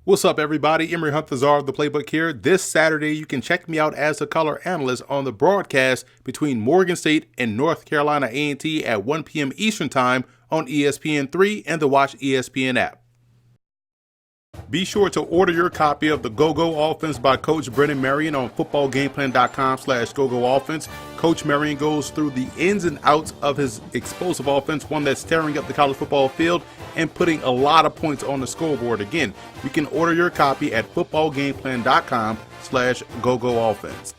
What's up, everybody? Emory Huntazar of the Playbook here. This Saturday, you can check me out as a color analyst on the broadcast between Morgan State and North Carolina A&T at 1 p.m. Eastern Time on ESPN3 and the Watch ESPN app. Be sure to order your copy of the Go-Go Offense by Coach Brennan Marion on footballgameplan.com/GoGoOffense. Coach Marion goes through the ins and outs of his explosive offense, one that's tearing up the college football field and putting a lot of points on the scoreboard. Again, you can order your copy at footballgameplan.com/GoGoOffense.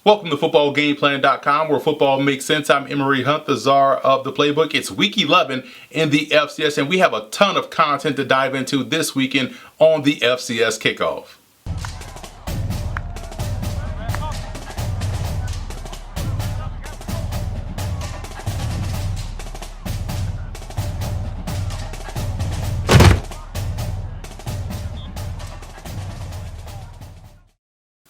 Welcome to footballgameplan.com, where football makes sense. I'm Emory Huntazar of the Playbook. It's week 11 in the FCS, and we have a ton of content to dive into this weekend on the FCS Kickoff.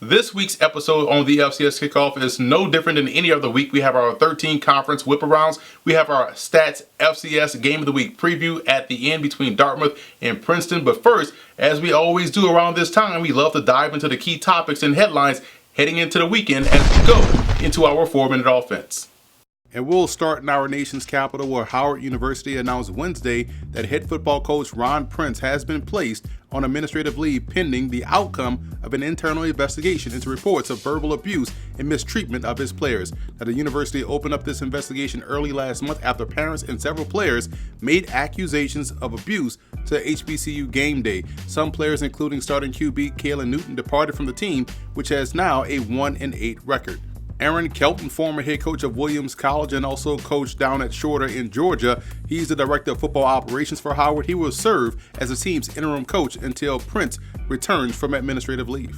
This week's episode on the FCS Kickoff is no different than any other week. We have our 13 conference whip-arounds. We have our Stats FCS Game of the Week preview at the end between Dartmouth and Princeton. But first, as we always do around this time, we love to dive into the key topics and headlines heading into the weekend as we go into our 4-minute offense. And we'll start in our nation's capital, where Howard University announced Wednesday that head football coach Ron Prince has been placed on administrative leave pending the outcome of an internal investigation into reports of verbal abuse and mistreatment of his players. Now, the university opened up this investigation early last month after parents and several players made accusations of abuse to HBCU game day. Some players, including starting QB Kalen Newton, departed from the team, which has now a 1-8 record. Aaron Kelton, former head coach of Williams College and also coached down at Shorter in Georgia. He's the director of football operations for Howard. He will serve as the team's interim coach until Prince returns from administrative leave.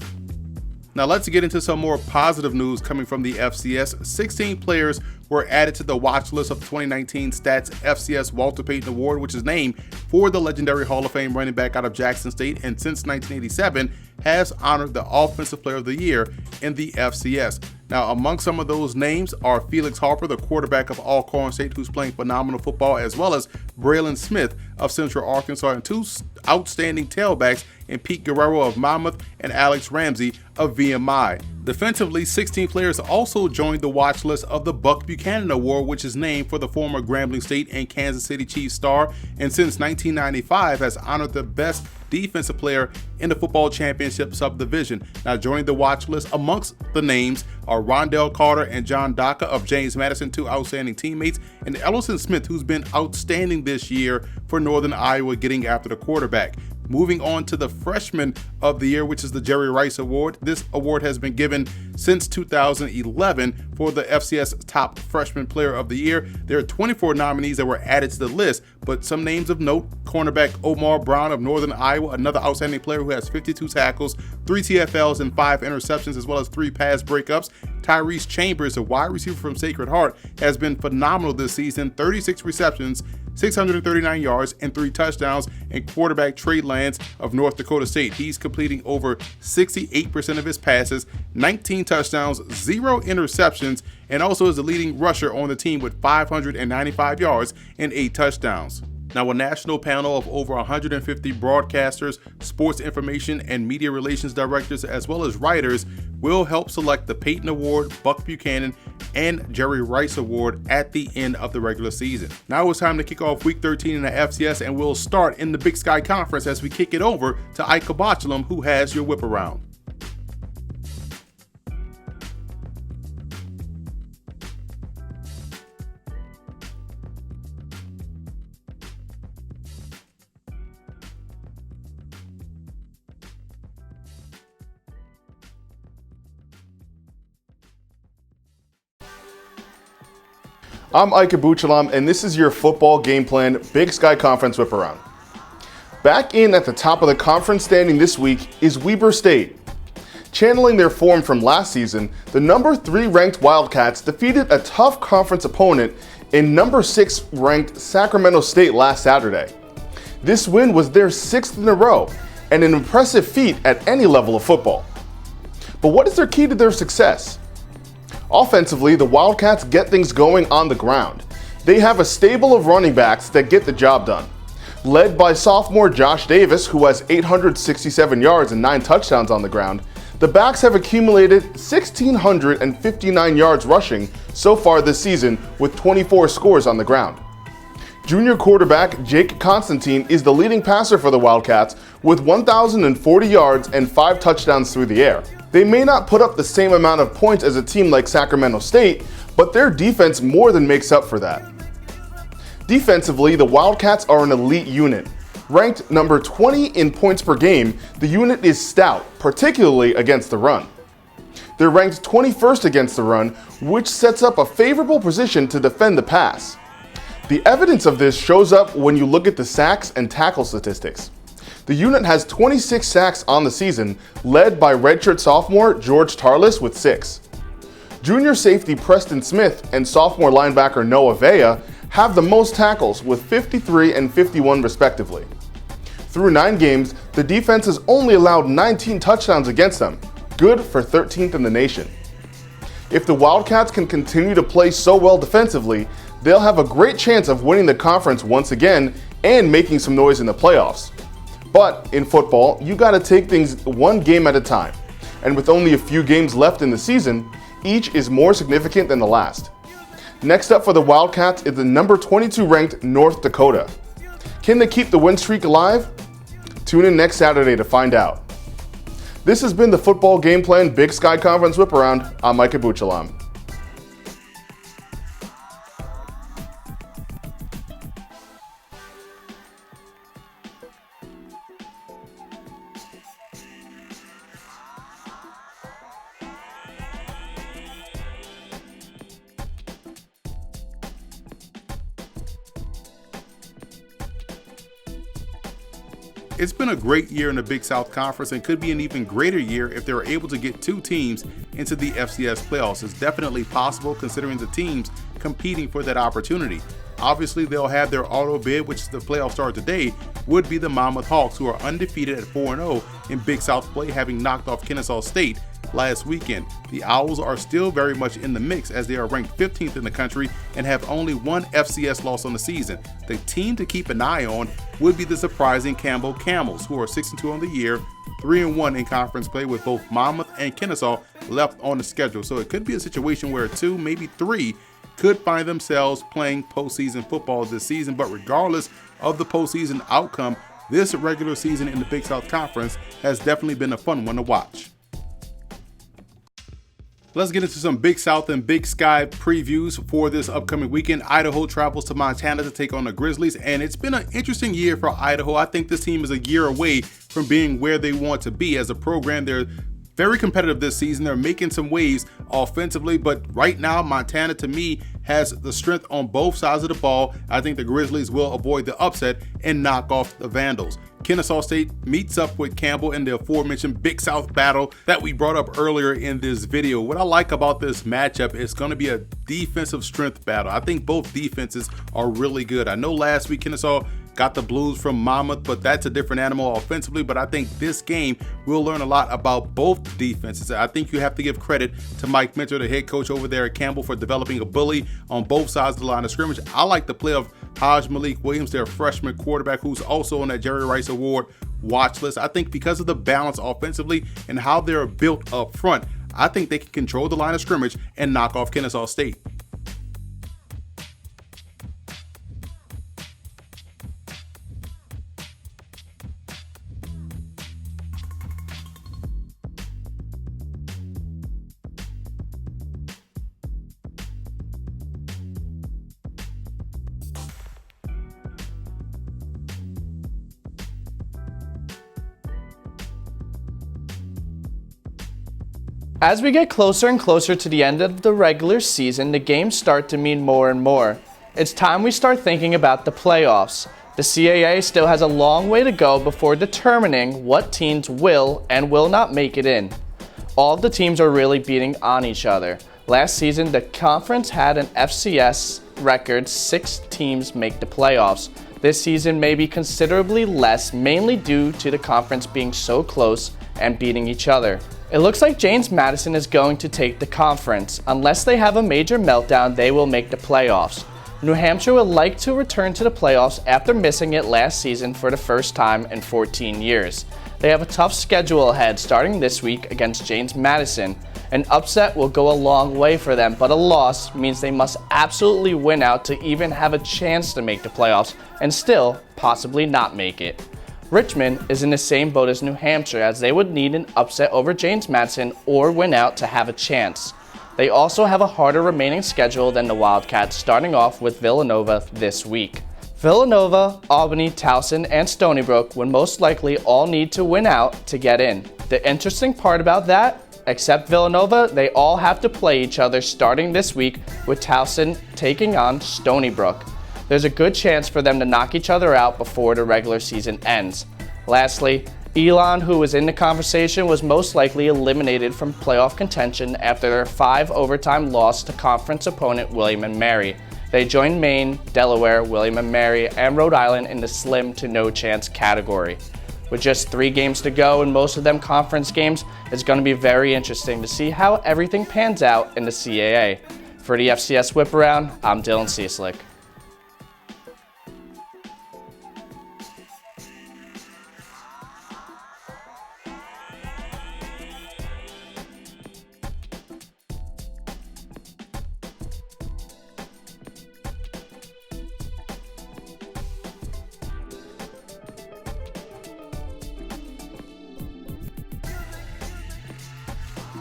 Now let's get into some more positive news coming from the FCS. 16 players were added to the watch list of the 2019 Stats FCS Walter Payton Award, which is named for the legendary Hall of Fame running back out of Jackson State, and since 1987 has honored the Offensive Player of the Year in the FCS. Now, among some of those names are Felix Harper, the quarterback of Alcorn State, who's playing phenomenal football, as well as Braylon Smith of Central Arkansas, and two outstanding tailbacks in Pete Guerrero of Monmouth and Alex Ramsey of VMI. Defensively, 16 players also joined the watch list of the Buck Buchanan Award, which is named for the former Grambling State and Kansas City Chiefs star, and since 1995 has honored the best defensive player in the football championship subdivision. Now, joining the watch list amongst the names are Rondell Carter and John Daka of James Madison, two outstanding teammates, and Ellison Smith, who's been outstanding this year for Northern Iowa, getting after the quarterback. Moving on to the Freshman of the Year, which is the Jerry Rice Award. This award has been given since 2011 for the FCS Top Freshman Player of the Year. There are 24 nominees that were added to the list, but some names of note: cornerback Omar Brown of Northern Iowa, another outstanding player who has 52 tackles, 3 TFLs, and 5 interceptions, as well as 3 pass breakups. Tyrese Chambers, a wide receiver from Sacred Heart, has been phenomenal this season: 36 receptions, 639 yards, and 3 touchdowns. And quarterback Trey Lance of North Dakota State, he's completing over 68% of his passes, 19 touchdowns, 0 interceptions, and also is the leading rusher on the team with 595 yards and 8 touchdowns. Now, a national panel of over 150 broadcasters, sports information and media relations directors, as well as writers, will help select the Payton Award, Buck Buchanan, and Jerry Rice Award at the end of the regular season. Now it's time to kick off Week 13 in the FCS, and we'll start in the Big Sky Conference as we kick it over to Ike Kabachelum, who has your whip around. I'm Ike Abuchalam, and this is your football game plan Big Sky Conference whip around. Back in at the top of the conference standing this week is Weber State. Channeling their form from last season, the number 3 ranked Wildcats defeated a tough conference opponent in number 6 ranked Sacramento State last Saturday. This win was their 6th in a row and an impressive feat at any level of football. But what is their key to their success? Offensively, the Wildcats get things going on the ground. They have a stable of running backs that get the job done. Led by sophomore Josh Davis, who has 867 yards and 9 touchdowns on the ground, the Backs have accumulated 1,659 yards rushing so far this season with 24 scores on the ground. Junior quarterback Jake Constantine is the leading passer for the Wildcats with 1,040 yards and 5 touchdowns through the air. They may not put up the same amount of points as a team like Sacramento State, but their defense more than makes up for that. Defensively, the Wildcats are an elite unit. Ranked number 20 in points per game, the unit is stout, particularly against the run. They're ranked 21st against the run, which sets up a favorable position to defend the pass. The evidence of this shows up when you look at the sacks and tackle statistics. The unit has 26 sacks on the season, led by redshirt sophomore George Tarlis with 6. Junior safety Preston Smith and sophomore linebacker Noah Vea have the most tackles with 53 and 51 respectively. Through 9 games, the defense has only allowed 19 touchdowns against them, good for 13th in the nation. If the Wildcats can continue to play so well defensively, they'll have a great chance of winning the conference once again and making some noise in the playoffs. But in football, you gotta take things one game at a time. And with only a few games left in the season, each is more significant than the last. Next up for the Wildcats is the number 22 ranked North Dakota. Can they keep the win streak alive? Tune in next Saturday to find out. This has been the Football Game Plan Big Sky Conference Whip Around. I'm Micah Buchalam. It's been a great year in the Big South Conference and could be an even greater year if they were able to get 2 teams into the FCS playoffs. It's definitely possible considering the teams competing for that opportunity. Obviously, they'll have their auto bid, which is the playoff start today, would be the Monmouth Hawks, who are undefeated at 4-0 in Big South play, having knocked off KENNESAW State last weekend. The Owls are still very much in the mix as they are ranked 15th in the country and have only 1 FCS loss on the season. The team to keep an eye on would be the surprising Campbell Camels, who are 6-2 on the year, 3-1 in conference play with both Monmouth and KENNESAW left on the schedule. So it could be a situation where 2, maybe 3 could find themselves playing postseason football this season. But regardless of the postseason outcome, this regular season in the Big South Conference has definitely been a fun one to watch. Let's get into some Big South and Big Sky previews for this upcoming weekend. Idaho travels to Montana to take on the Grizzlies, and it's been an interesting year for Idaho. I think this team is a year away from being where they want to be as a program. They're very competitive this season. They're making some waves offensively, but right now Montana, to me, has the strength on both sides of the ball. I think the Grizzlies will avoid the upset and knock off the Vandals. KENNESAW State meets up with Campbell in the aforementioned Big South battle that we brought up earlier in this video. What I like about this matchup is going to be a defensive strength battle. I think both defenses are really good. I know last week KENNESAW got the blues from Monmouth, but that's a different animal offensively. But I think this game we'll learn a lot about both defenses. I think you have to give credit to Mike Minter, the head coach over there at Campbell, for developing a bully on both sides of the line of scrimmage. I like the play of Haj Malik Williams, their freshman quarterback, who's also on that Jerry Rice Award watch list. I think because of the balance offensively and how they're built up front, I think they can control the line of scrimmage and knock off KENNESAW State. As we get closer and closer to the end of the regular season, the games start to mean more and more. It's time we start thinking about the playoffs. The CAA still has a long way to go before determining what teams will and will not make it in. All of the teams are really beating on each other. Last season, the conference had an FCS record 6 teams make the playoffs. This season may be considerably less, mainly due to the conference being so close and beating each other. It looks like James Madison is going to take the conference. Unless they have a major meltdown, they will make the playoffs. New Hampshire would like to return to the playoffs after missing it last season for the first time in 14 years. They have a tough schedule ahead starting this week against James Madison. An upset will go a long way for them, but a loss means they must absolutely win out to even have a chance to make the playoffs and still possibly not make it. Richmond is in the same boat as New Hampshire, as they would need an upset over James Madison or win out to have a chance. They also have a harder remaining schedule than the Wildcats, starting off with Villanova this week. Villanova, Albany, Towson, and Stony Brook would most likely all need to win out to get in. The interesting part about that, except Villanova, they all have to play each other starting this week, with Towson taking on Stony Brook. There's a good chance for them to knock each other out before the regular season ends. Lastly, Elon, who was in the conversation, was most likely eliminated from playoff contention after their 5-overtime loss to conference opponent William & Mary. They joined Maine, Delaware, William & Mary, and Rhode Island in the slim to no chance category. With just 3 games to go and most of them conference games, it's going to be very interesting to see how everything pans out in the CAA. For the FCS Whip Around, I'm Dylan Cieslik.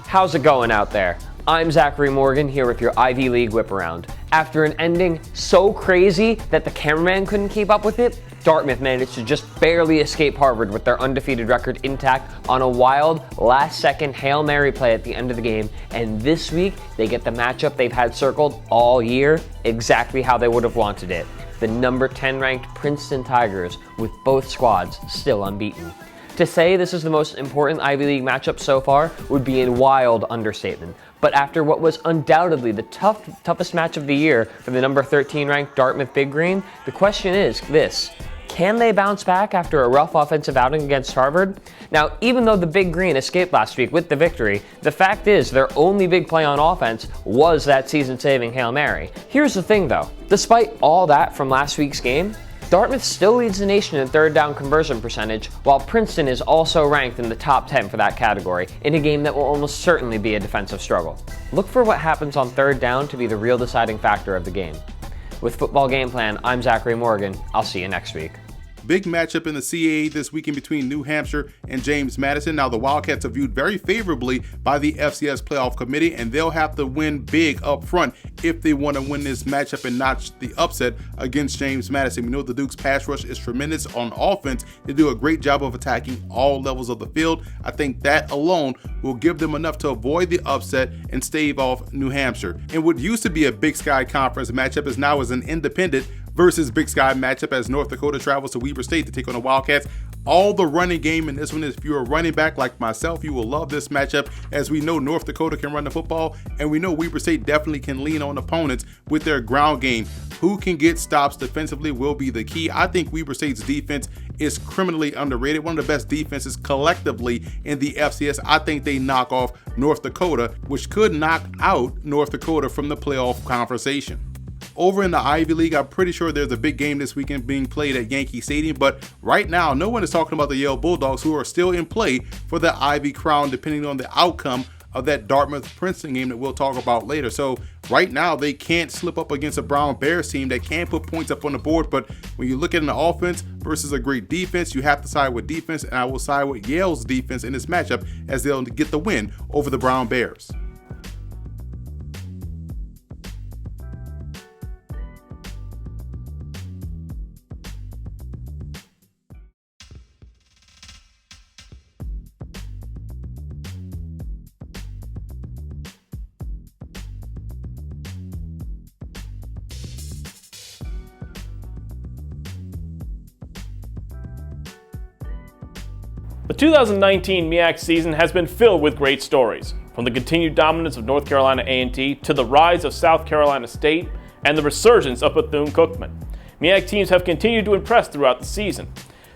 How's it going out there? I'm Zachary Morgan here with your Ivy League Whip Around. After an ending so crazy that the cameraman couldn't keep up with it, Dartmouth managed to just barely escape Harvard with their undefeated record intact on a wild last-second Hail Mary play at the end of the game, and this week they get the matchup they've had circled all year exactly how they would have wanted it. The number 10 ranked Princeton Tigers with both squads still unbeaten. To say this is the most important Ivy League matchup so far would be a wild understatement. But after what was undoubtedly the toughest match of the year for the number 13 ranked Dartmouth Big Green, the question is this: can they bounce back after a rough offensive outing against Harvard? Now, even though the Big Green escaped last week with the victory, the fact is their only big play on offense was that season-saving Hail Mary. Here's the thing though, despite all that from last week's game, Dartmouth still leads the nation in third down conversion percentage, while Princeton is also ranked in the top 10 for that category, in a game that will almost certainly be a defensive struggle. Look for what happens on third down to be the real deciding factor of the game. With Football Game Plan, I'm Zachary Morgan. I'll see you next week. Big matchup in the CAA this weekend between New Hampshire and James Madison. Now, the Wildcats are viewed very favorably by the FCS Playoff Committee, and they'll have to win big up front if they want to win this matchup and notch the upset against James Madison. We know the Duke's pass rush is tremendous on offense. They do a great job of attacking all levels of the field. I think that alone will give them enough to avoid the upset and stave off New Hampshire. And what used to be a Big Sky Conference matchup is now an independent versus Big Sky matchup as North Dakota travels to Weber State to take on the Wildcats. All the running game in this one is, if you're a running back like myself, you will love this matchup, as we know North Dakota can run the football, and we know Weber State definitely can lean on opponents with their ground game. Who can get stops defensively will be the key. I think Weber State's defense is criminally underrated. One of the best defenses collectively in the FCS. I think they knock off North Dakota, which could knock out North Dakota from the playoff conversation. Over in the Ivy League, I'm pretty sure there's a big game this weekend being played at Yankee Stadium, but right now, no one is talking about the Yale Bulldogs, who are still in play for the Ivy crown, depending on the outcome of that Dartmouth-Princeton game that we'll talk about later. So right now, they can't slip up against a Brown Bears team that can put points up on the board, but when you look at an offense versus a great defense, you have to side with defense, and I will side with Yale's defense in this matchup as they'll get the win over the Brown Bears. The 2019 MEAC season has been filled with great stories, from the continued dominance of North Carolina A&T to the rise of South Carolina State and the resurgence of Bethune-Cookman. MEAC teams have continued to impress throughout the season.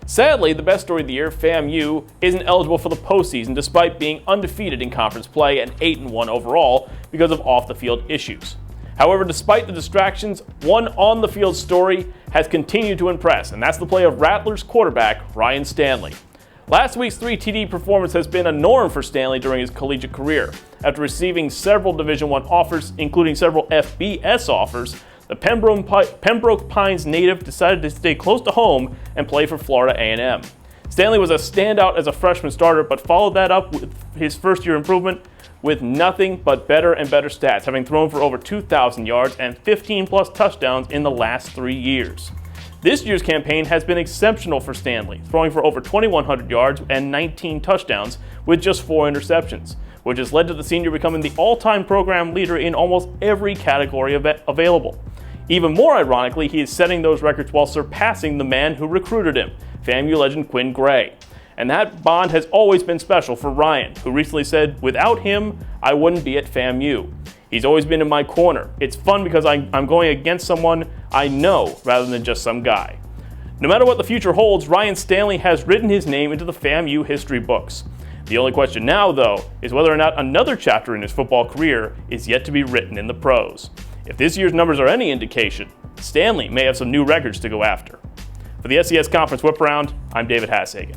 Sadly, the best story of the year, FAMU, isn't eligible for the postseason despite being undefeated in conference play and 8-1 overall because of off-the-field issues. However, despite the distractions, one on-the-field story has continued to impress, and that's the play of Rattlers quarterback Ryan Stanley. Last week's 3 TD performance has been a norm for Stanley during his collegiate career. After receiving several Division I offers, including several FBS offers, the Pembroke Pines native decided to stay close to home and play for Florida A&M. Stanley was a standout as a freshman starter, but followed that up with his first-year improvement with nothing but better and better stats, having thrown for over 2,000 yards and 15-plus touchdowns in the last 3 years. This year's campaign has been exceptional for Stanley, throwing for over 2,100 yards and 19 touchdowns with just 4 interceptions, which has led to the senior becoming the all-time program leader in almost every category available. Even more ironically, he is setting those records while surpassing the man who recruited him, FAMU legend Quinn Gray. And that bond has always been special for Ryan, who recently said, "Without him, I wouldn't be at FAMU. He's always been in my corner. It's fun because I'm going against someone I know rather than just some guy." No matter what the future holds, Ryan Stanley has written his name into the FAMU history books. The only question now, though, is whether or not another chapter in his football career is yet to be written in the pros. If this year's numbers are any indication, Stanley may have some new records to go after. For the FCS Conference Whip Around, I'm David Hassagen.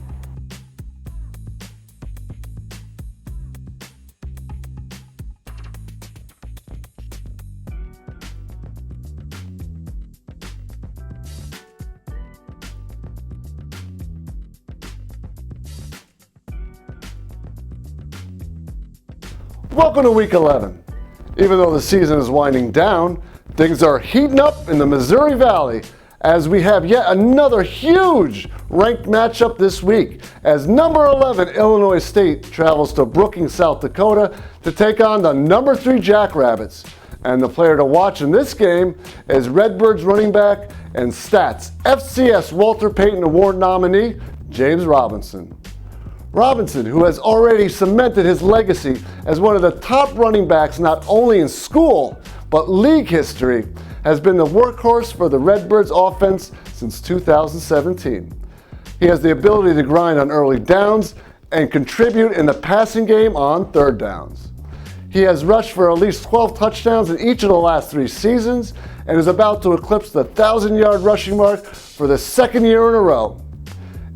Welcome to Week 11. Even though the season is winding down, things are heating up in the Missouri Valley as we have yet another huge ranked matchup this week as number 11 Illinois State travels to Brookings, South Dakota to take on the number 3 Jackrabbits. And the player to watch in this game is Redbirds running back and Stats FCS Walter Payton Award nominee James Robinson. Robinson, who has already cemented his legacy as one of the top running backs not only in school, but league history, has been the workhorse for the Redbirds offense since 2017. He has the ability to grind on early downs and contribute in the passing game on third downs. He has rushed for at least 12 touchdowns in each of the last 3 seasons and is about to eclipse the 1,000-yard rushing mark for the 2nd year in a row.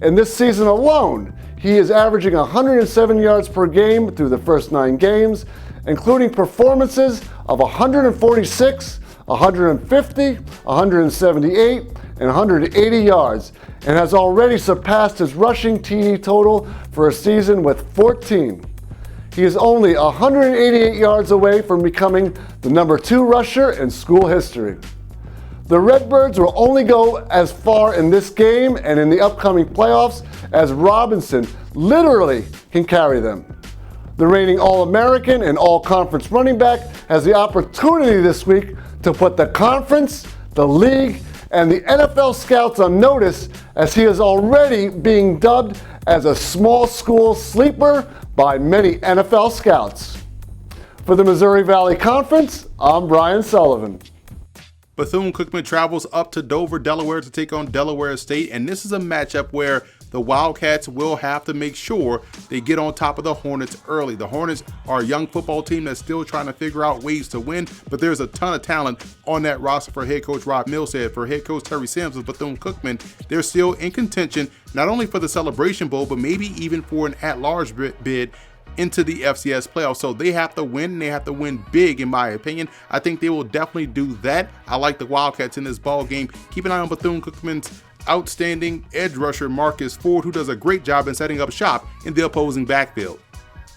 In this season alone, he is averaging 107 yards per game through the first 9 games, including performances of 146, 150, 178, and 180 yards, and has already surpassed his rushing TD total for a season with 14. He is only 188 yards away from becoming the number 2 rusher in school history. The Redbirds will only go as far in this game and in the upcoming playoffs as Robinson literally can carry them. The reigning All-American and All-Conference running back has the opportunity this week to put the conference, the league, and the NFL scouts on notice as he is already being dubbed as a small school sleeper by many NFL scouts. For the Missouri Valley Conference, I'm Brian Sullivan. Bethune-Cookman travels up to Dover, Delaware to take on Delaware State, and this is a matchup where the Wildcats will have to make sure they get on top of the Hornets early. The Hornets are a young football team that's still trying to figure out ways to win, but there's a ton of talent on that roster for head coach Rob Millsad. For head coach Terry Sims with Bethune-Cookman, they're still in contention, not only for the Celebration Bowl, but maybe even for an at-large bid into the FCS playoffs. So they have to win, and they have to win big, in my opinion. I think they will definitely do that. I like the Wildcats in this ball game. Keep an eye on Bethune-Cookman's outstanding edge rusher Marcus Ford, who does a great job in setting up shop in the opposing backfield.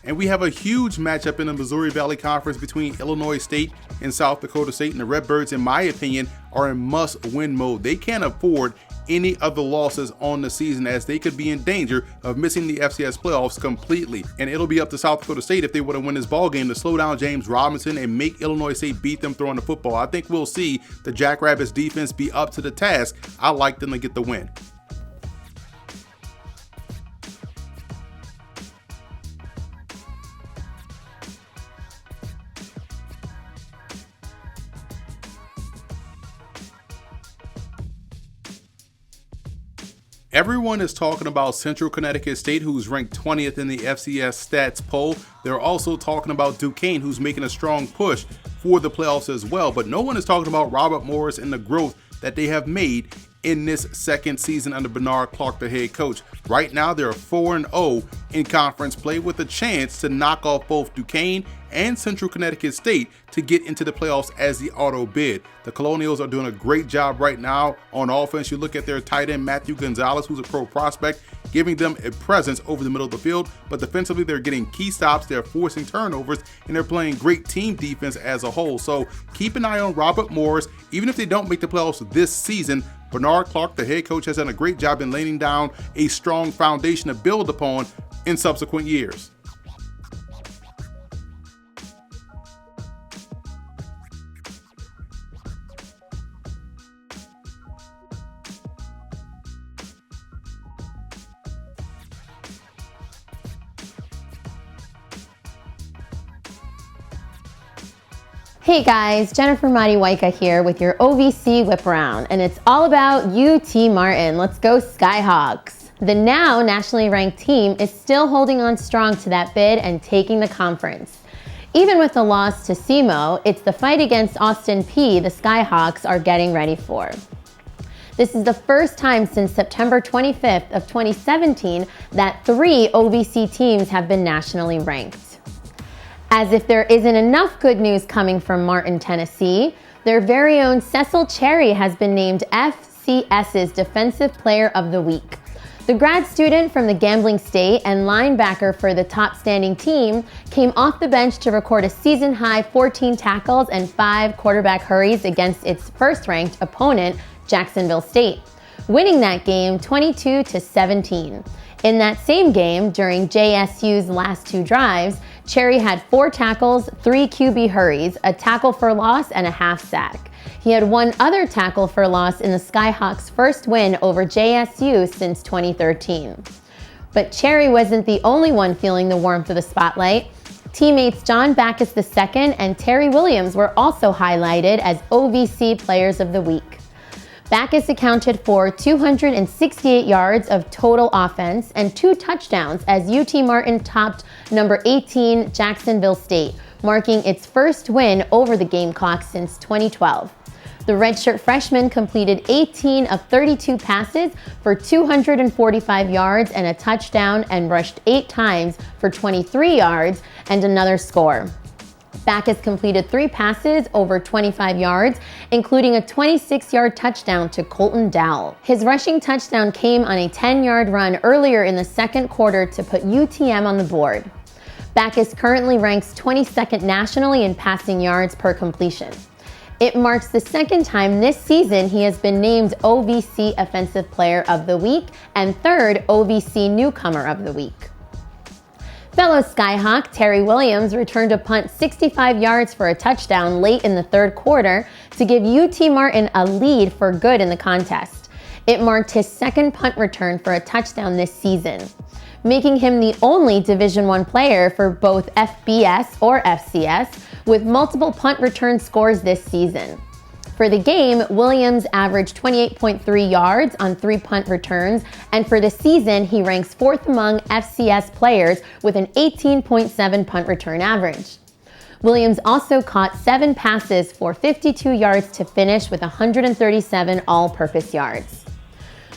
And we have a huge matchup in the Missouri Valley Conference between Illinois State and South Dakota State, and the Redbirds, in my opinion, are in must-win mode. They can't afford any of the losses on the season, as they could be in danger of missing the FCS playoffs completely. And it'll be up to South Dakota State, if they want to win this ball game, to slow down James Robinson and make Illinois State beat them throwing the football. I think we'll see the Jackrabbits defense be up to the task. I like them to get the win. Everyone is talking about Central Connecticut State, who's ranked 20th in the FCS stats poll. They're also talking about Duquesne, who's making a strong push for the playoffs as well. But no one is talking about Robert Morris and the growth that they have made in this second season under Bernard Clark, the head coach. Right now, they're 4-0 in conference play with a chance to knock off both Duquesne and Central Connecticut State to get into the playoffs as the auto bid. The Colonials are doing a great job right now on offense. You look at their tight end, Matthew Gonzalez, who's a pro prospect, giving them a presence over the middle of the field. But defensively, they're getting key stops, they're forcing turnovers, and they're playing great team defense as a whole. So keep an eye on Robert Morris. Even if they don't make the playoffs this season, Bernard Clark, the head coach, has done a great job in laying down a strong foundation to build upon in subsequent years. Hey guys, Jennifer Matiwaika here with your OVC Whip Around, and it's all about UT Martin. Let's go Skyhawks. The now nationally ranked team is still holding on strong to that bid and taking the conference. Even with the loss to SEMO, it's the fight against Austin Peay the Skyhawks are getting ready for. This is the first time since September 25th of 2017 that 3 OVC teams have been nationally ranked. As if there isn't enough good news coming from Martin, Tennessee, their very own Cecil Cherry has been named FCS's Defensive Player of the Week. The grad student from the Gambling State and linebacker for the top standing team came off the bench to record a season-high 14 tackles and 5 quarterback hurries against its first-ranked opponent, Jacksonville State, winning that game 22-17. In that same game, during JSU's last 2 drives, Cherry had 4 tackles, 3 QB hurries, a tackle for loss, and a half sack. He had 1 other tackle for loss in the Skyhawks' first win over JSU since 2013. But Cherry wasn't the only one feeling the warmth of the spotlight. Teammates John Backus II and Terry Williams were also highlighted as OVC Players of the Week. Backus accounted for 268 yards of total offense and 2 touchdowns as UT Martin topped number 18 Jacksonville State, marking its first win over the Gamecocks since 2012. The redshirt freshman completed 18 of 32 passes for 245 yards and a touchdown and rushed 8 times for 23 yards and another score. Backus completed 3 passes over 25 yards, including a 26-yard touchdown to Colton Dowell. His rushing touchdown came on a 10-yard run earlier in the second quarter to put UTM on the board. Backus currently ranks 22nd nationally in passing yards per completion. It marks the second time this season he has been named OVC Offensive Player of the Week and 3rd OVC Newcomer of the Week. Fellow Skyhawk Terry Williams returned a punt 65 yards for a touchdown late in the third quarter to give UT Martin a lead for good in the contest. It marked his 2nd punt return for a touchdown this season, making him the only Division I player for both FBS or FCS with multiple punt return scores this season. For the game, Williams averaged 28.3 yards on 3 punt returns, and for the season, he ranks 4th among FCS players with an 18.7 punt return average. Williams also caught 7 passes for 52 yards to finish with 137 all-purpose yards.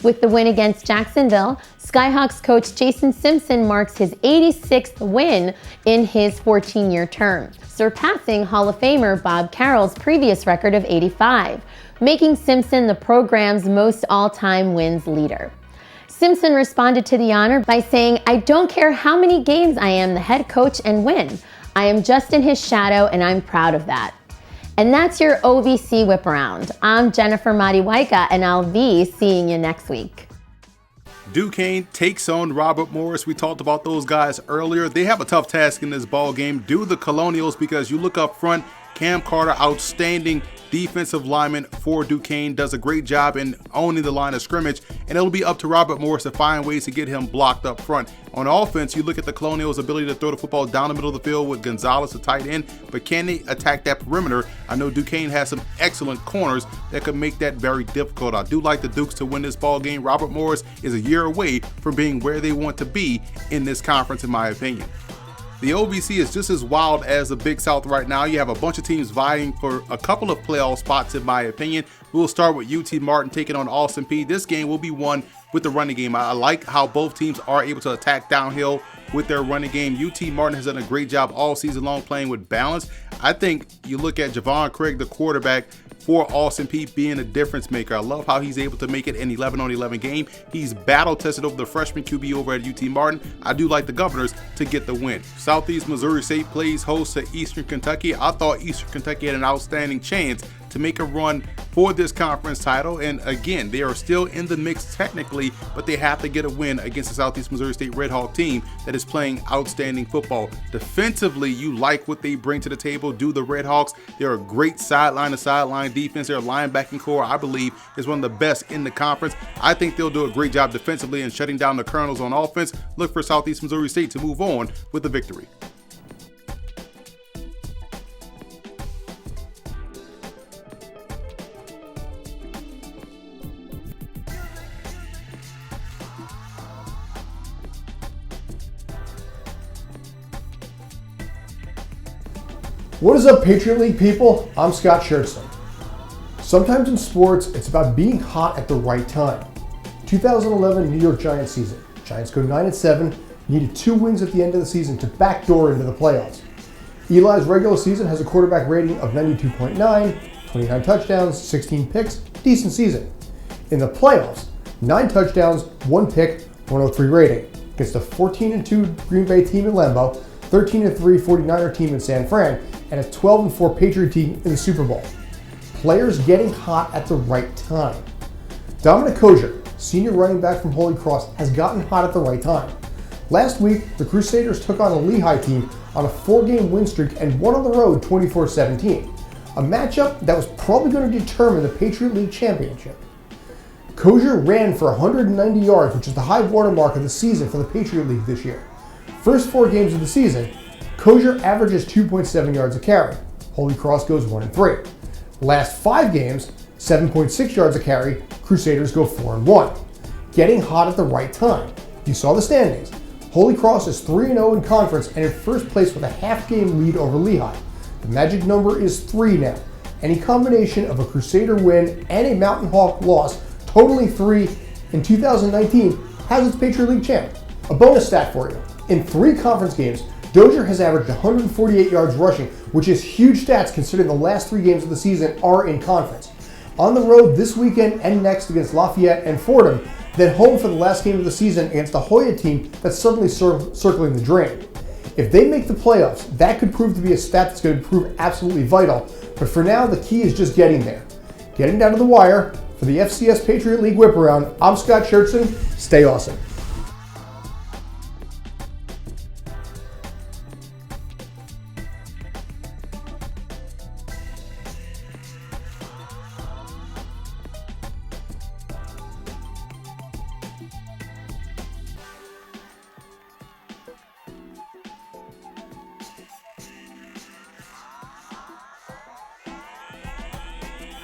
With the win against Jacksonville, Skyhawks coach Jason Simpson marks his 86th win in his 14-year term, surpassing Hall of Famer Bob Carroll's previous record of 85, making Simpson the program's most all-time wins leader. Simpson responded to the honor by saying, "I don't care how many games I am the head coach and win. I am just in his shadow and I'm proud of that." And that's your OVC Whip Around. I'm Jennifer Matiwaika, and I'll be seeing you next week. Duquesne takes on Robert Morris. We talked about those guys earlier. They have a tough task in this ball game. Do the Colonials, because you look up front, Cam Carter, outstanding defensive lineman for Duquesne, does a great job in owning the line of scrimmage, and it'll be up to Robert Morris to find ways to get him blocked up front. On offense, you look at the Colonials' ability to throw the football down the middle of the field with Gonzalez, the tight end, but can they attack that perimeter? I know Duquesne has some excellent corners that could make that very difficult. I do like the Dukes to win this ball game. Robert Morris is a year away from being where they want to be in this conference, in my opinion. The OVC is just as wild as the Big South right now. You have a bunch of teams vying for a couple of playoff spots, in my opinion. We'll start with UT Martin taking on Austin Peay. This game will be won with the running game. I like how both teams are able to attack downhill with their running game. UT Martin has done a great job all season long playing with balance. I think you look at Javon Craig, the quarterback for Austin Peay, being a difference maker. I love how he's able to make it an 11-on-11 game. He's battle tested over the freshman QB over at UT Martin. I do like the Governors to get the win. Southeast Missouri State plays host to Eastern Kentucky. I thought Eastern Kentucky had an outstanding chance to make a run for this conference title, and again, they are still in the mix technically, but they have to get a win against the Southeast Missouri State Red Hawk team that is playing outstanding football. Defensively, you like what they bring to the table. Do the Red Hawks? They're a great sideline-to-sideline defense. Their linebacking core, I believe, is one of the best in the conference. I think they'll do a great job defensively in shutting down the Colonels on offense. Look for Southeast Missouri State to move on with the victory. What is up, Patriot League people? I'm Scott Schertzen. Sometimes in sports, it's about being hot at the right time. 2011 New York Giants season. Giants go 9-7, needed 2 wins at the end of the season to backdoor into the playoffs. Eli's regular season has a quarterback rating of 92.9, 29 touchdowns, 16 picks, decent season. In the playoffs, 9 touchdowns, 1 pick, 103 rating against a 14-2 Green Bay team in Lambeau, 13-3 49er team in San Fran, and a 12-4 Patriot team in the Super Bowl. Players getting hot at the right time. Dominic Kozier, senior running back from Holy Cross, has gotten hot at the right time. Last week, the Crusaders took on a Lehigh team on a 4-game win streak and won on the road 24-17, a matchup that was probably going to determine the Patriot League championship. Kozier ran for 190 yards, which is the high watermark of the season for the Patriot League this year. First 4 games of the season, Kozier averages 2.7 yards a carry. Holy Cross goes 1-3. Last 5 games, 7.6 yards a carry. Crusaders go 4-1. Getting hot at the right time. You saw the standings. Holy Cross is 3-0 in conference and in first place with a half-game lead over Lehigh. The magic number is 3 now. Any combination of a Crusader win and a Mountain Hawk loss, totaling 3 in 2019, has its Patriot League champ. A bonus stat for you. In 3 conference games, Dozier has averaged 148 yards rushing, which is huge stats considering the last 3 games of the season are in conference. On the road this weekend and next against Lafayette and Fordham, then home for the last game of the season against the Hoya team that's suddenly circling the drain. If they make the playoffs, that could prove to be a stat that's going to prove absolutely vital, but for now the key is just getting there. Getting down to the wire, for the FCS Patriot League Whip Around, I'm Scott Schertzen. Stay awesome.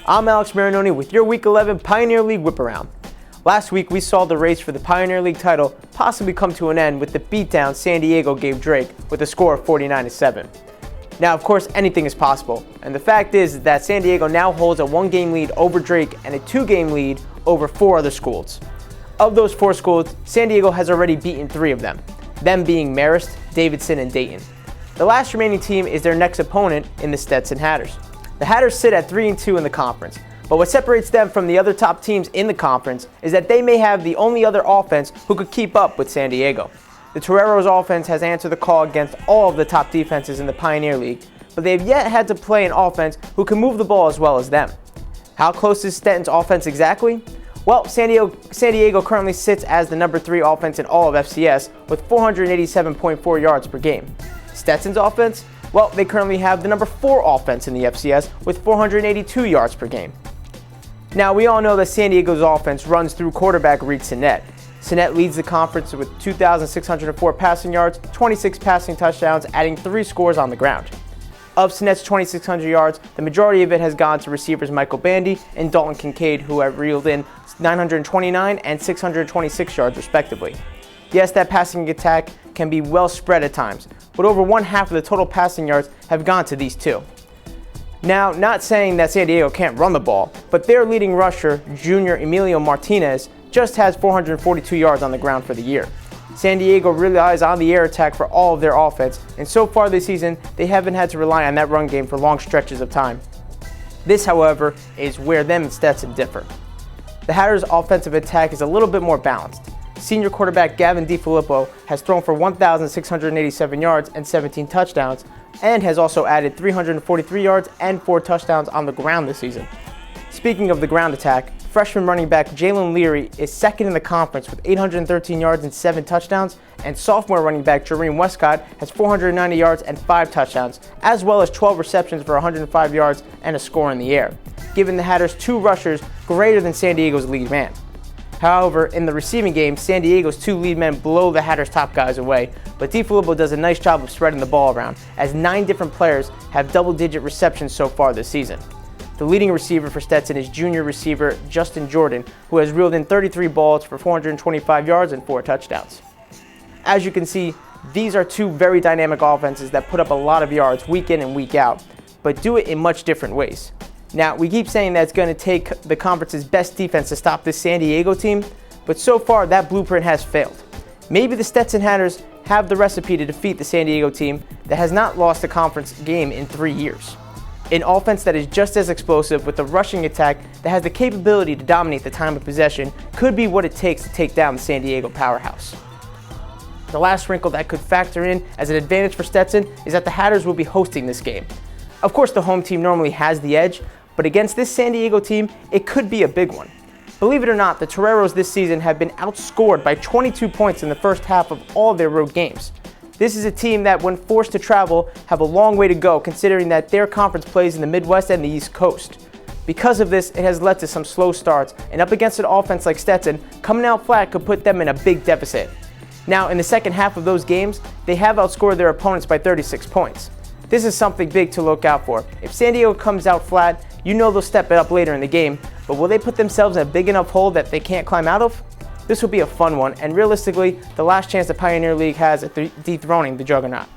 I'm Alex Marinoni with your Week 11 Pioneer League Whip Around. Last week we saw the race for the Pioneer League title possibly come to an end with the beatdown San Diego gave Drake with a score of 49-7. Now, of course, anything is possible, and the fact is that San Diego now holds a 1-game lead over Drake and a 2-game lead over 4 other schools. Of those 4 schools, San Diego has already beaten 3 of them being Marist, Davidson, and Dayton. The last remaining team is their next opponent in the Stetson Hatters. The Hatters sit at 3-2 in the conference, but what separates them from the other top teams in the conference is that they may have the only other offense who could keep up with San Diego. The Toreros offense has answered the call against all of the top defenses in the Pioneer League, but they have yet had to play an offense who can move the ball as well as them. How close is Stetton's offense exactly? Well, San Diego currently sits as the number 3 offense in all of FCS with 487.4 yards per game. Stetson's offense? Well, they currently have the number 4 offense in the FCS with 482 yards per game. Now, we all know that San Diego's offense runs through quarterback Reed Sinnett. Sinnett leads the conference with 2,604 passing yards, 26 passing touchdowns, adding 3 scores on the ground. Of Sinnett's 2,600 yards, the majority of it has gone to receivers Michael Bandy and Dalton Kincaid, who have reeled in 929 and 626 yards respectively. Yes, that passing attack can be well spread at times, but over 1/2 of the total passing yards have gone to these two. Now, not saying that San Diego can't run the ball, but their leading rusher, junior Emilio Martinez, just has 442 yards on the ground for the year. San Diego relies on the air attack for all of their offense, and so far this season, they haven't had to rely on that run game for long stretches of time. This, however, is where them and Stetson differ. The Hatters' offensive attack is a little bit more balanced. Senior quarterback Gavin DiFilippo has thrown for 1,687 yards and 17 touchdowns, and has also added 343 yards and 4 touchdowns on the ground this season. Speaking of the ground attack, freshman running back Jalen Leary is second in the conference with 813 yards and 7 touchdowns, and sophomore running back Jareem Westcott has 490 yards and 5 touchdowns, as well as 12 receptions for 105 yards and a score in the air, giving the Hatters 2 rushers greater than San Diego's lead man. However, in the receiving game, San Diego's 2 lead men blow the Hatters' top guys away, but DiFilippo does a nice job of spreading the ball around, as 9 different players have double-digit receptions so far this season. The leading receiver for Stetson is junior receiver Justin Jordan, who has reeled in 33 balls for 425 yards and 4 touchdowns. As you can see, these are 2 very dynamic offenses that put up a lot of yards week in and week out, but do it in much different ways. Now, we keep saying that it's going to take the conference's best defense to stop this San Diego team, but so far that blueprint has failed. Maybe the Stetson Hatters have the recipe to defeat the San Diego team that has not lost a conference game in 3 years. An offense that is just as explosive with a rushing attack that has the capability to dominate the time of possession could be what it takes to take down the San Diego powerhouse. The last wrinkle that could factor in as an advantage for Stetson is that the Hatters will be hosting this game. Of course, the home team normally has the edge, but against this San Diego team, it could be a big one. Believe it or not, the Toreros this season have been outscored by 22 points in the first half of all their road games. This is a team that, when forced to travel, have a long way to go considering that their conference plays in the Midwest and the East Coast. Because of this, it has led to some slow starts, and up against an offense like Stetson, coming out flat could put them in a big deficit. Now, in the second half of those games, they have outscored their opponents by 36 points. This is something big to look out for. If San Diego comes out flat, you know they'll step it up later in the game, but will they put themselves in a big enough hole that they can't climb out of? This will be a fun one, and realistically, the last chance the Pioneer League has at dethroning the Juggernaut.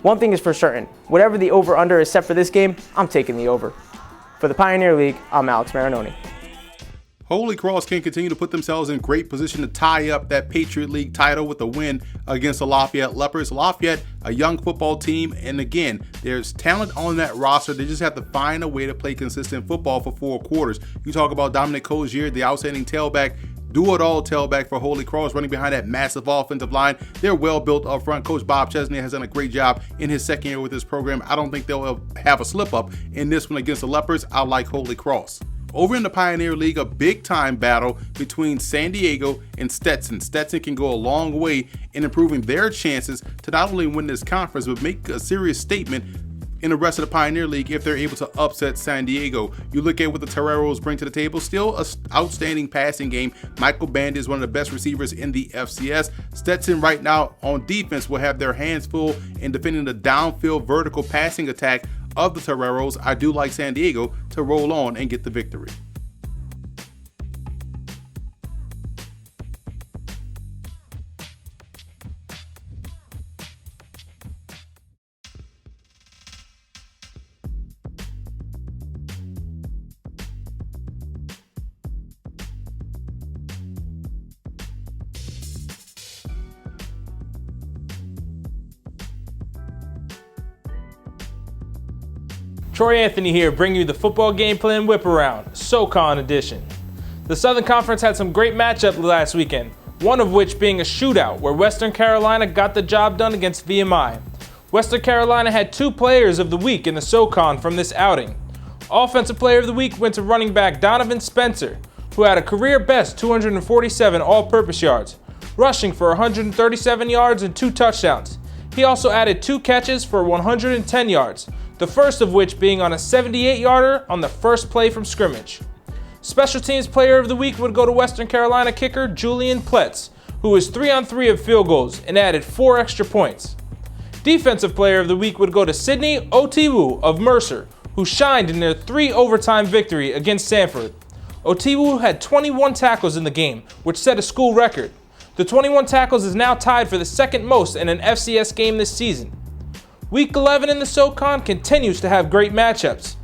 One thing is for certain, whatever the over-under is set for this game, I'm taking the over. For the Pioneer League, I'm Alex Marinoni. Holy Cross can continue to put themselves in great position to tie up that Patriot League title with a win against the Lafayette Leopards. Lafayette, a young football team, and again, there's talent on that roster. They just have to find a way to play consistent football for 4 quarters. You talk about Dominic Cozier, the outstanding tailback, do-it-all tailback for Holy Cross, running behind that massive offensive line. They're well built up front. Coach Bob Chesney has done a great job in his second year with this program. I don't think they'll have a slip-up in this one against the Leopards. I like Holy Cross. Over in the Pioneer League, a big-time battle between San Diego and Stetson. Stetson can go a long way in improving their chances to not only win this conference, but make a serious statement in the rest of the Pioneer League if they're able to upset San Diego. You look at what the Toreros bring to the table, still an outstanding passing game. Michael Bandy is one of the best receivers in the FCS. Stetson right now on defense will have their hands full in defending the downfield vertical passing attack of the Toreros. I do like San Diego to roll on and get the victory. Troy Anthony here, bringing you the football game plan whip around, SoCon edition. The Southern Conference had some great matchups last weekend, one of which being a shootout where Western Carolina got the job done against VMI. Western Carolina had 2 players of the week in the SoCon from this outing. Offensive player of the week went to running back Donovan Spencer, who had a career best 247 all-purpose yards, rushing for 137 yards and 2 touchdowns. He also added 2 catches for 110 yards, the first of which being on a 78-yarder on the first play from scrimmage. Special Teams Player of the Week would go to Western Carolina kicker Julian Pletz, who was 3-on-3 of field goals and added 4 extra points. Defensive Player of the Week would go to Sidney Otiwu of Mercer, who shined in their 3-overtime victory against Sanford. Otiwu had 21 tackles in the game, which set a school record. The 21 tackles is now tied for the second most in an FCS game this season. Week 11 in the SoCon continues to have great matchups.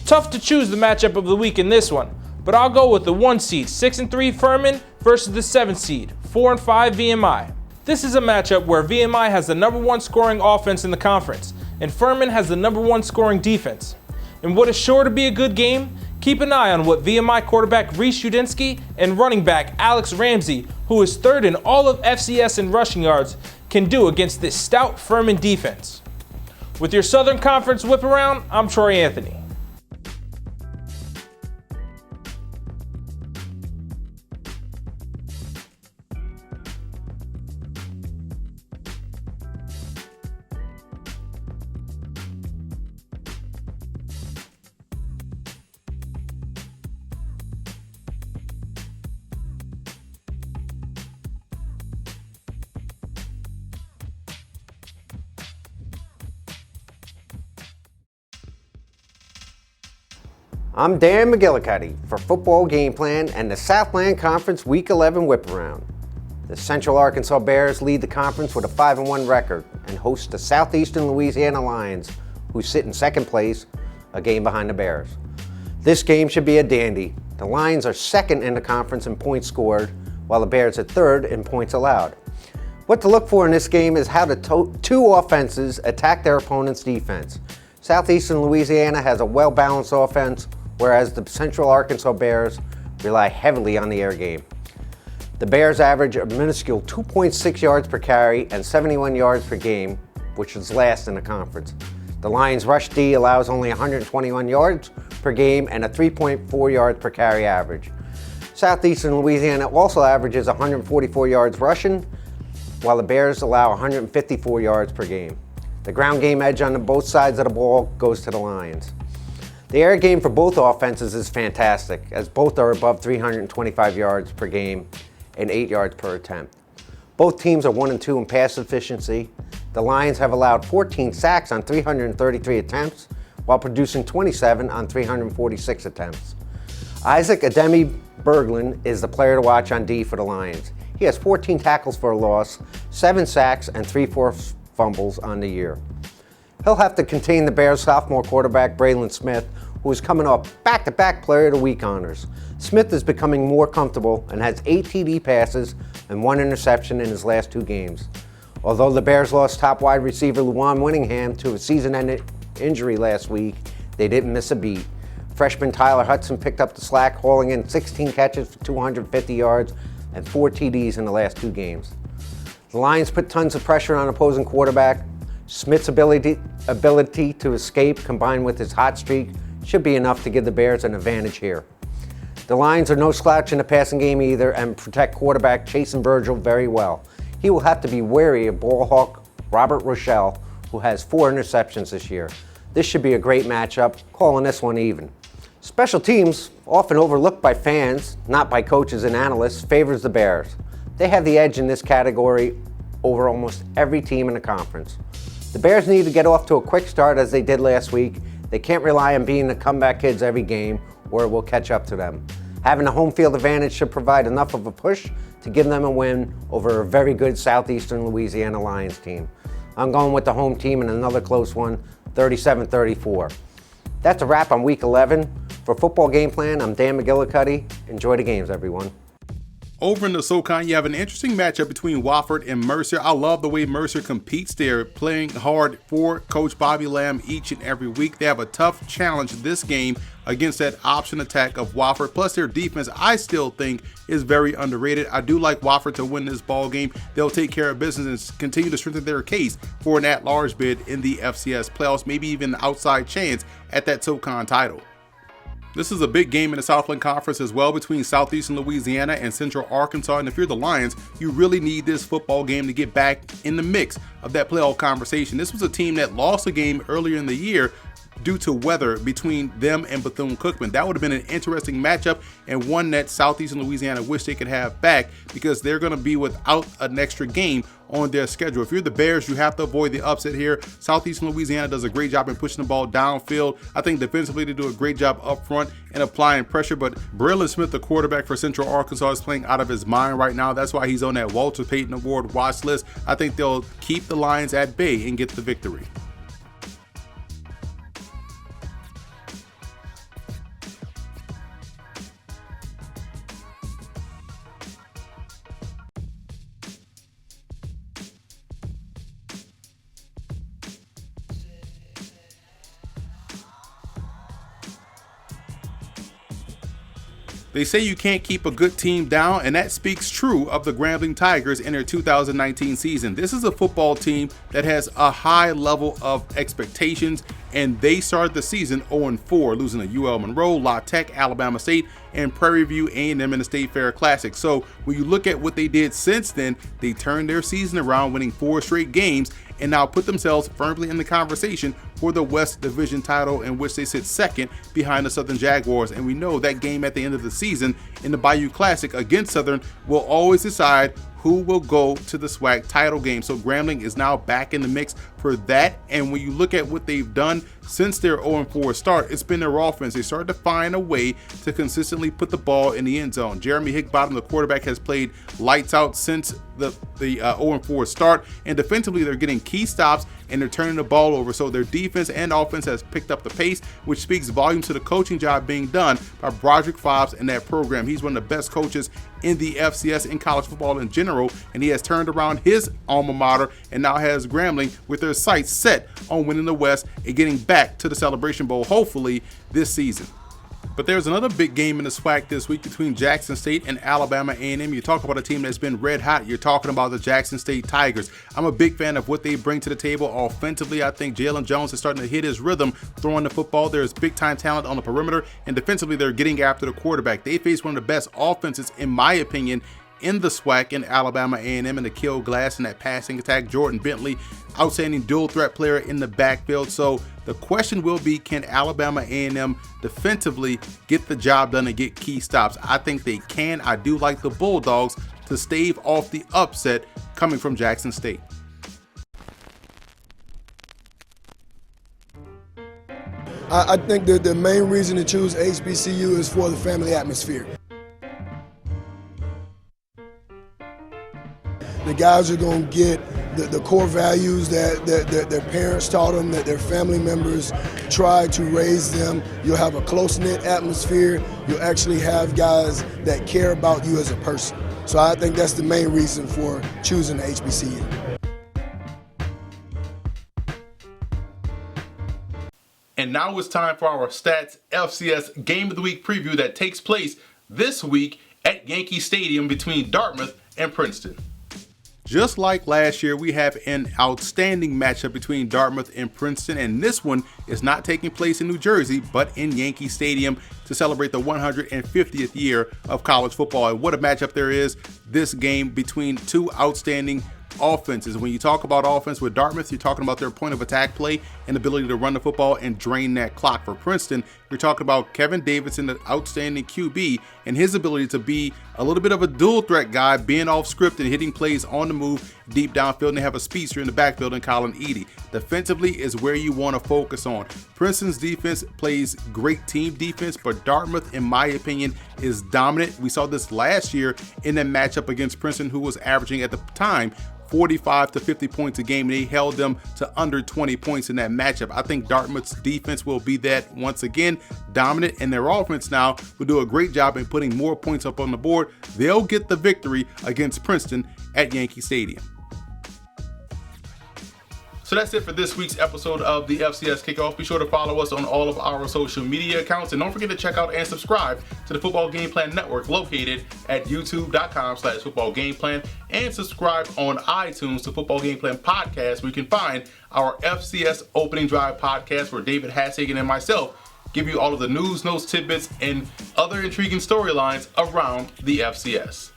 Tough to choose the matchup of the week in this one, but I'll go with the 1 seed 6-3 Furman versus the 7 seed 4-5 VMI. This is a matchup where VMI has the number 1 scoring offense in the conference, and Furman has the number 1 scoring defense. In what is sure to be a good game, keep an eye on what VMI quarterback Reese Udinsky and running back Alex Ramsey, who is 3rd in all of FCS in rushing yards, can do against this stout Furman defense. With your Southern Conference whip around, I'm Troy Anthony. I'm Dan McGillicuddy for Football Game Plan and the Southland Conference Week 11 Whip Around. The Central Arkansas Bears lead the conference with a 5-1 record and host the Southeastern Louisiana Lions, who sit in 2nd place, a game behind the Bears. This game should be a dandy. The Lions are 2nd in the conference in points scored, while the Bears are 3rd in points allowed. What to look for in this game is how the two offenses attack their opponent's defense. Southeastern Louisiana has a well-balanced offense, whereas the Central Arkansas Bears rely heavily on the air game. The Bears average a minuscule 2.6 yards per carry and 71 yards per game, which is last in the conference. The Lions' rush D allows only 121 yards per game and a 3.4 yards per carry average. Southeastern Louisiana also averages 144 yards rushing, while the Bears allow 154 yards per game. The ground game edge on both sides of the ball goes to the Lions. The air game for both offenses is fantastic, as both are above 325 yards per game and 8 yards per attempt. Both teams are 1 and 2 in pass efficiency. The Lions have allowed 14 sacks on 333 attempts, while producing 27 on 346 attempts. Isaac Ademi Berglund is the player to watch on D for the Lions. He has 14 tackles for a loss, 7 sacks, and 3 forced fumbles on the year. He'll have to contain the Bears' sophomore quarterback, Braylon Smith, who is coming off back-to-back Player of the Week honors. Smith is becoming more comfortable and has 8 TD passes and 1 interception in his last 2 games. Although the Bears lost top wide receiver Luwan Winningham to a season-ending injury last week, they didn't miss a beat. Freshman Tyler Hudson picked up the slack, hauling in 16 catches for 250 yards and 4 TDs in the last 2 games. The Lions put tons of pressure on opposing quarterback. Smith's ability to escape, combined with his hot streak, should be enough to give the Bears an advantage here. The Lions are no slouch in the passing game either and protect quarterback Chasen Virgil very well. He will have to be wary of ball hawk Robert Rochelle, who has 4 interceptions this year. This should be a great matchup, calling this one even. Special teams, often overlooked by fans, not by coaches and analysts, favors the Bears. They have the edge in this category over almost every team in the conference. The Bears need to get off to a quick start as they did last week. They can't rely on being the comeback kids every game or it will catch up to them. Having a home field advantage should provide enough of a push to give them a win over a very good Southeastern Louisiana Lions team. I'm going with the home team in another close one, 37-34. That's a wrap on Week 11. For Football Game Plan, I'm Dan McGillicuddy. Enjoy the games, everyone. Over in the SoCon, you have an interesting matchup between Wofford and Mercer. I love the way Mercer competes. They're playing hard for Coach Bobby Lamb each and every week. They have a tough challenge this game against that option attack of Wofford. Plus, their defense, I still think, is very underrated. I do like Wofford to win this ball game. They'll take care of business and continue to strengthen their case for an at-large bid in the FCS playoffs, maybe even an outside chance at that SoCon title. This is a big game in the Southland Conference as well between Southeastern Louisiana and Central Arkansas. And if you're the Lions, you really need this football game to get back in the mix of that playoff conversation. This was a team that lost a game earlier in the year due to weather between them and Bethune-Cookman. That would have been an interesting matchup and one that Southeastern Louisiana wish they could have back because they're going to be without an extra game on their schedule. If you're the Bears, you have to avoid the upset here. Southeastern Louisiana does a great job in pushing the ball downfield. I think defensively they do a great job up front and applying pressure, but Braylon Smith, the quarterback for Central Arkansas, is playing out of his mind right now. That's why he's on that Walter Payton Award watch list. I think they'll keep the Lions at bay and get the victory. They say you can't keep a good team down, and that speaks true of the Grambling Tigers in their 2019 season. This is a football team that has a high level of expectations, and they started the season 0-4, losing to UL Monroe, La Tech, Alabama State, and Prairie View A&M in the State Fair Classic. So when you look at what they did since then, they turned their season around, winning 4 straight games, and now put themselves firmly in the conversation for the West Division title, in which they sit second behind the Southern Jaguars. And we know that game at the end of the season in the Bayou Classic against Southern will always decide who will go to the SWAC title game. So Grambling is now back in the mix for that. And when you look at what they've done since their 0-4 start, it's been their offense. They started to find a way to consistently put the ball in the end zone. Jeremy Hickbottom, the quarterback, has played lights out since the 0-4 start. And defensively, they're getting key stops and they're turning the ball over. So their defense and offense has picked up the pace, which speaks volumes to the coaching job being done by Broderick Fobbs and that program. He's one of the best coaches in the FCS, in college football in general, and he has turned around his alma mater and now has Grambling with their sights set on winning the West and getting back to the Celebration Bowl, hopefully this season. But there's another big game in the SWAC this week between Jackson State and Alabama A&M. You talk about a team that's been red hot. You're talking about the Jackson State Tigers. I'm a big fan of what they bring to the table offensively. I think Jalen Jones is starting to hit his rhythm throwing the football. There's big-time talent on the perimeter, and defensively they're getting after the quarterback. They face one of the best offenses, in my opinion, in the SWAC in Alabama A&M, and the Kill Glass in that passing attack. Jordan Bentley, outstanding dual threat player in the backfield. So the question will be, can Alabama A&M defensively get the job done and get key stops? I think they can. I do like the Bulldogs to stave off the upset coming from Jackson State. I think that the main reason to choose HBCU is for the family atmosphere. The guys are going to get the core values that their parents taught them, that their family members tried to raise them. You'll have a close-knit atmosphere. You'll actually have guys that care about you as a person. So I think that's the main reason for choosing the HBCU. And now it's time for our Stats FCS Game of the Week preview that takes place this week at Yankee Stadium between Dartmouth and Princeton. Just like last year, we have an outstanding matchup between Dartmouth and Princeton, and this one is not taking place in New Jersey, but in Yankee Stadium to celebrate the 150th year of college football. And what a matchup there is, this game between two outstanding offenses. When you talk about offense with Dartmouth, you're talking about their point of attack play and ability to run the football and drain that clock. For Princeton, you're talking about Kevin Davidson, the outstanding QB, and his ability to be a little bit of a dual threat guy, being off script and hitting plays on the move deep downfield, and they have a speedster in the backfield in Colin Edey. Defensively is where you want to focus on. Princeton's defense plays great team defense, but Dartmouth, in my opinion, is dominant. We saw this last year in that matchup against Princeton, who was averaging at the time 45 to 50 points a game, and they held them to under 20 points in that matchup. I think Dartmouth's defense will be that once again, dominant, and their offense now will do a great job in putting more points up on the board. They'll get the victory against Princeton at Yankee Stadium. So that's it for this week's episode of the FCS Kickoff. Be sure to follow us on all of our social media accounts, and don't forget to check out and subscribe to the Football Game Plan Network, located at youtube.com/Football Game Plan, and subscribe on iTunes to Football Game Plan Podcast, where you can find our FCS Opening Drive podcast, where David Hassagen and myself give you all of the news, notes, tidbits, and other intriguing storylines around the FCS.